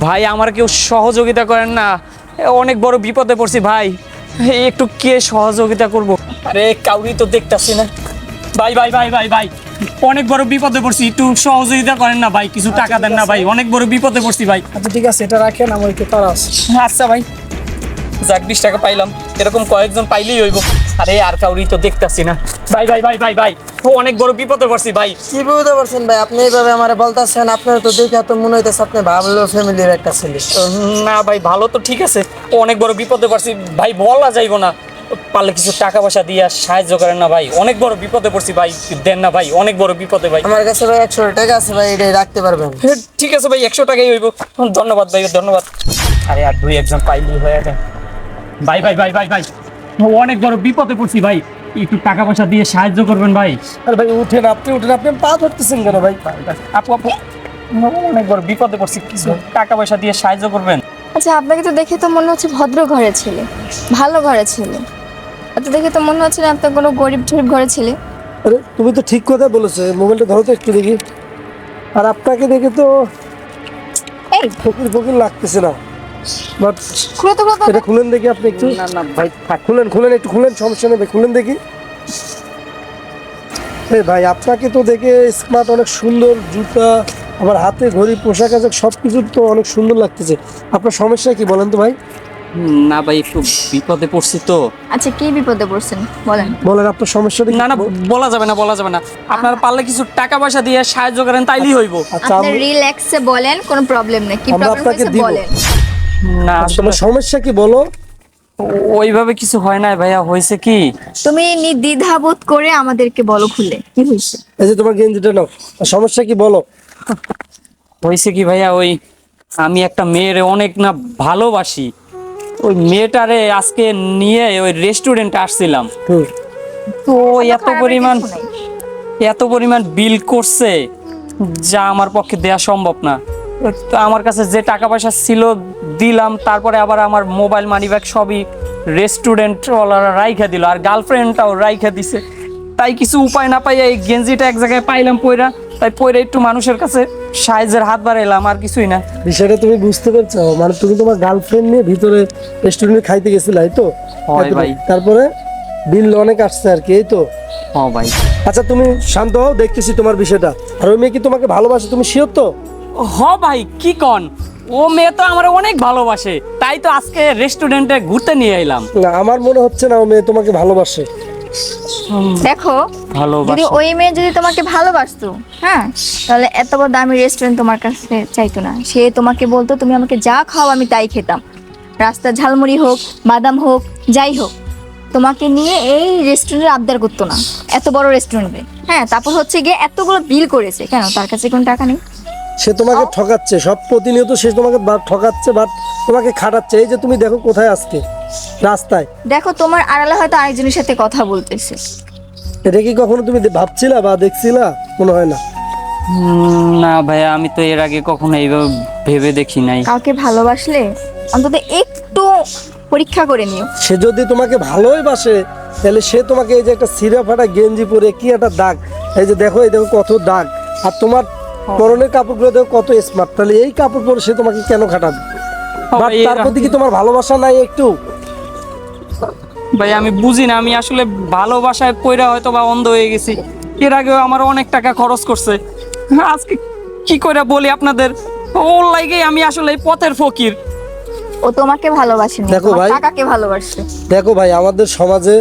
ভাই আমার কেউ সহযোগিতা করেন না, অনেক বড় বিপদে পড়ছি ভাই, একটু কে সহযোগিতা করব? আরে কাউরি তো দেখতাছি না। ভাই ভাই ভাই ভাই ভাই অনেক বড় বিপদে পড়ছি, একটু সহযোগিতা করেন না ভাই, কিছু টাকা দেন না ভাই, অনেক বড় বিপদে পড়ছি ভাই। আচ্ছা ঠিক আছে, এটা রাখেন, আমার একটু তাড়া আছে। আচ্ছা ভাই, যাক 20 টাকা পাইলাম, এরকম কয়েকজন পাইলেই হইব। আরে আর কাউরি তো দেখতাছি না। ভাই ভাই ভাই ভাই ভাই অনেক বড় বিপদে পড়ছি ভাই। কি বুঝতে পারছেন ভাই? আপনি এইভাবে আমারে বলতেছেন, আপনার তো দেখে তো মনে হইতেছে আপনি ভালো ফ্যামিলির একটা ছেলে। না ভাই, ভালো তো ঠিক আছে, অনেক বড় বিপদে পড়ছি ভাই, বলা যাইব না। পারলে কিছু টাকা পয়সা দিয়ে সাহায্য করেন না ভাই, অনেক বড় বিপদে পড়ছি ভাই, দেন না ভাই, অনেক বড় বিপদে ভাই। আমার কাছে ভাই 100 টাকা আছে ভাই, এটাই রাখতে পারবেন? ঠিক আছে ভাই, 100 টাকাই হইব। ধন্যবাদ ভাই, ধন্যবাদ। আরে আর দুই একজন পাইলেই হয়ে যায়। ভাই ভাই ভাই ভাই ভাই অনেক বড় বিপদে পড়ছি ভাই, একটু টাকা পয়সা দিয়ে সাহায্য করবেন ভাই। আরে ভাই উঠেন, আপনি পা ধরতেছেন কেন ভাই? আপু আপু অনেক বড় বিপদে পড়ছি, কিছু টাকা পয়সা দিয়ে সাহায্য করবেন। আচ্ছা, আপনাকে তো দেখে তো মনে হচ্ছে ভদ্র ঘরের ছেলে, ভালো ঘরের ছেলে। তো দেখে তো মনে হচ্ছে না আপনার কোনো গরিব টরিব ঘরের ছেলে। আরে তুমি তো ঠিক কথা বলেছো, মোবাইলটা ধরো তো একটু দেখি। আর আপনাকে দেখে তো এই ফকির ফকির লাগতেছে না, বাট খুলে তো কথা। এটা খুলেন দেখি আপনি একটু। না না ভাই থাক। খুলেন একটু খুলেন, সমস্যা নেই, খুলেন দেখি। ভাই আপনাকে তো দেখে স্মার্ট, অনেক সুন্দর জুতা, আবার হাতে ঘড়ি, পোশাক আশাক সব কিছু তো অনেক সুন্দর লাগতেছে। আপনার সমস্যা কি বলেন তো ভাই? না ভাই, একটু বিপদে পড়ছি তো। আচ্ছা, কি বিপদে পড়ছেন বলেন? বলেন আপনার সমস্যাটা কি? না না, বলা যাবে না, বলা যাবে না। আপনারা পারলে কিছু টাকা পয়সা দিয়ে সাহায্য করেন, তাইলেই হইব। আচ্ছা আপনি রিল্যাক্সে বলেন, কোনো প্রবলেম নেই। কি আমরা প্রবলেম আপনাকে হয়েছে দিব। বলেন। না আচ্ছা, আসলে তোমার সমস্যা কি বলো? ওইভাবে কিছু হয় না ভাইয়া, হয়েছে কি, তুমি দ্বিধাবোধ করে আমাদেরকে বলো খুলে কি হয়েছে। এই যে তোমার গেঞ্জিটা নাও, সমস্যা কি বলো? হয়েছে কি ভাইয়া, ওই আমি একটা মেয়ের অনেক না ভালোবাসি, ওই মেয়েটারে আজকে নিয়ে ওই রেস্টুরেন্টে আসছিলাম, হুম। তো এত খারাপের পরিমাণ কিছু নাই। এত পরিমাণ বিল করছে যা আমার পক্ষে দেয়া সম্ভব না। তো আমার কাছে যে টাকা পয়সা ছিল দিলাম, তারপরে আবার আমার মোবাইল মানিব্যাগ সবই রেস্টুরেন্ট ওয়ালারা রাইখা দিল, আর গার্লফ্রেন্ডটাও রাইখা দিছে। তাই কিছু উপায় না পাই এই গেঞ্জিটা এক জায়গায় পাইলাম পয়রা, তাই পয়রা একটু মানুষের কাছে সাহায্যের হাত বাড়াইলাম, আর কিছুই না। বিষয়টা তুমি বুঝতে পারছো? মানে তুমি তোমার গার্লফ্রেন্ড নিয়ে ভিতরে রেস্টুরেন্টে খাইতে গেছিলে, এই তো? হয় ভাই। তারপরে বিল অনেক আসছে আর কি, এই তো? হ্যাঁ ভাই। আচ্ছা তুমি শান্ত হও, দেখতেছি তোমার বিষয়টা। আর ওই মেয়ে কি তোমাকে ভালোবাসে, তুমি শিওর তো? হ ভাই, কি কন, ও মেয়ে তো আমার অনেক ভালোবাসে, তাই তো আজকে রেস্টুরেন্টে ঘুরতে নিয়ে এলাম। না, আমার মনে হচ্ছে না ও মেয়ে তোমাকে ভালোবাসে। দেখো, ভালোবাসে। যদি ওই মেয়ে যদি তোমাকে ভালোবাসতো, হ্যাঁ, তাহলে এত বড় দামি রেস্টুরেন্ট তোমার কাছে চাইতো না। সে তোমাকে বলতো তুমি আমাকে যা খাও আমি তাই খেতাম, রাস্তার ঝালমুড়ি হোক, বাদাম হোক, যাই হোক, তোমাকে নিয়ে এই রেস্টুরেন্টে আবদার করতো না, এত বড় রেস্টুরেন্টে। হ্যাঁ, তারপর হচ্ছে গিয়ে এতগুলো বিল করেছে, কেন তার কাছে কোনো টাকা নেই? সে তোমাকে ঠকাচ্ছে, সব প্রতিনিয়ত সে তোমাকে ঠকাচ্ছে, বাট তোমাকে খাটাচ্ছে। এই যে তুমি দেখো কোথায় আজকে, রাস্তায়। দেখো, তোমার আড়ালে হয়তো আরেকজনের সাথে কথা বলতেছে। এটা কি কখনো তুমি ভাবছিলা বা দেখছিলা? মনে হয় না। না ভাইয়া, আমি তো এর আগে কখনো এইভাবে ভেবে দেখি নাই। কাউকে ভালোবাসলে অন্তত একটু পরীক্ষা করে নিও। সে যদি তোমাকে ভালোই বাসে, তাহলে সে তোমাকে এই যে একটা সিরা ফাটা গেঞ্জি পরে কি একটা দাগ, এই যে দেখো, এই দেখো কত দাগ, আর তোমার পরনের কাপড়গুলো দেখো কত স্মার্ট, তাহলে এই কাপড় পরে সে তোমাকে কেন খাটাবে? বাট তার প্রতি কি তোমার ভালোবাসা নাই একটু? ভাই আমি বুঝি না, আমি আসলে ভালোবাসায় পইরা হয়তো বা অন্ধ হয়ে গেছি। এর আগেও আমার অনেক টাকা খরচ করছে, আজকে কি করে বলি আপনাদের, ওর লাগে আমি আসলে এই পথের ফকির। ও তোমাকে ভালোবাসে না, দেখো ভাই, টাকাকে ভালোবাসে। দেখো ভাই, আমাদের সমাজে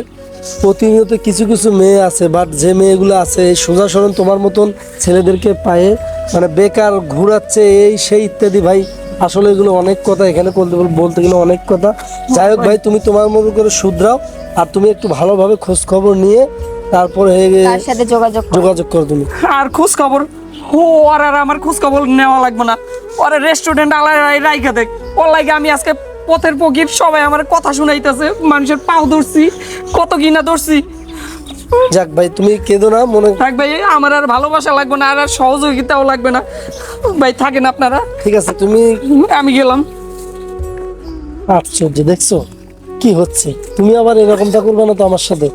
প্রতিনিয়ত কিছু কিছু মেয়ে আছে, বাট যে মেয়েগুলো আছে এই সোজা সরল তোমার মতন ছেলেদেরকে পায়ে মানে বেকার ঘুরাচ্ছে, এই সেই ইত্যাদি। ভাই আসলে এগুলো অনেক কথা, এখানে বলতে গেলে অনেক কথা। যাই হোক ভাই, তুমি তোমার মতো করে শুধরাও, আর তুমি একটু ভালোভাবে খোঁজ খবর নিয়ে তারপরে তার সাথে যোগাযোগ করো তুমি। আর খোঁজ খবর, ও আর আমার খোঁজ খবর নেওয়া লাগবে না, ওরা রেস্টুরেন্ট আলাই রাইখা দেখ, ওর লাগে আমি আজকে পথের ফকির। সবাই আমার কথা শুনাইতেছে, মানুষের পাও ধরছি, কত কিনা ধরছি। যাক ভাই, তুমি কেঁদো না, মনে থাক ভাই, আমার আর ভালোবাসা লাগবে না, আর সহযোগিতাও লাগবে না ভাই, থাকেন আপনারা। ঠিক আছে, তুমি আমি গেলাম। আশ্চর্য, দেখছো কি হচ্ছে? তুমি আবার এরকমটা করবে না তো আমার সাথে?